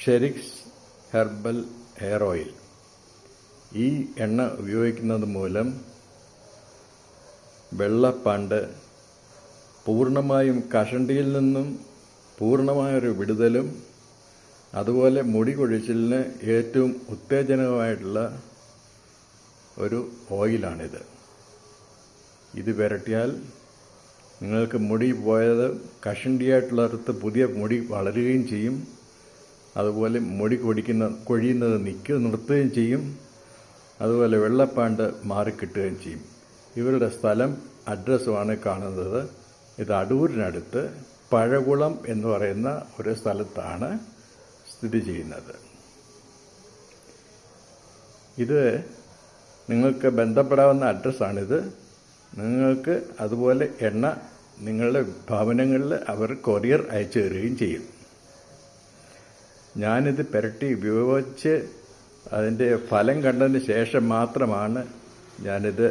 ഷെറിക്സ് herbal hair oil. ഈ എണ്ണ ഉപയോഗിക്കുന്നത് മൂലം വെള്ളപ്പാണ്ട് പൂർണ്ണമായും കഷണ്ടിയിൽ നിന്നും പൂർണ്ണമായൊരു വിടുതലും, അതുപോലെ മുടി കൊഴിച്ചിലിന് ഏറ്റവും ഉത്തേജനമായിട്ടുള്ള ഒരു ഓയിലാണിത്. ഇത് പുരട്ടിയാൽ നിങ്ങൾക്ക് മുടി പോയത് കഷണ്ടിയായിട്ടുള്ളവർക്ക് പുതിയ മുടി വളരുകയും ചെയ്യും. അതുപോലെ മുടി കൊഴിയുന്നത് നിർത്തുകയും ചെയ്യും. അതുപോലെ വെള്ളപ്പാണ്ട് മാറിക്കിട്ടുകയും ചെയ്യും. ഇവരുടെ സ്ഥലം അഡ്രസ്സുമാണ് കാണുന്നത്. ഇത് അടൂരിനടുത്ത് പഴകുളം എന്ന് പറയുന്ന ഒരു സ്ഥലത്താണ് സ്ഥിതി ചെയ്യുന്നത്. ഇത് നിങ്ങൾക്ക് ബന്ധപ്പെടാവുന്ന അഡ്രസ്സാണിത്. നിങ്ങൾക്ക് അതുപോലെ എണ്ണ നിങ്ങളുടെ ഭവനങ്ങളിൽ അവർ കൊറിയർ അയച്ചു തരികയും ചെയ്യും. ഞാനിത് പുരട്ടി ഉപയോഗിച്ച് അതിൻ്റെ ഫലം കണ്ടതിന് ശേഷം മാത്രമാണ് ഞാനിത്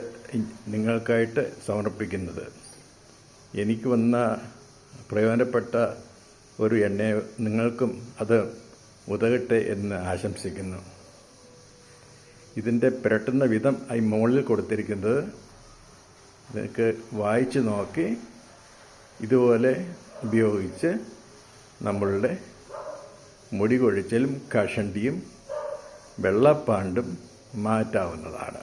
നിങ്ങൾക്കായിട്ട് സമർപ്പിക്കുന്നത്. എനിക്ക് വന്ന പ്രയോജനപ്പെട്ട ഒരു എണ്ണയെ നിങ്ങൾക്കും അത് ഉതകട്ടെ എന്ന് ആശംസിക്കുന്നു. ഇതിൻ്റെ പുരട്ടുന്ന വിധം ഈ മുകളിൽ കൊടുത്തിരിക്കുന്നത് നിങ്ങൾക്ക് വായിച്ച് നോക്കി ഇതുപോലെ ഉപയോഗിച്ച് നമ്മളുടെ മുടി കൊഴിച്ചിലും കഷണ്ടിയും വെള്ളപ്പാണ്ടും മാറ്റാവുന്നതാണ്.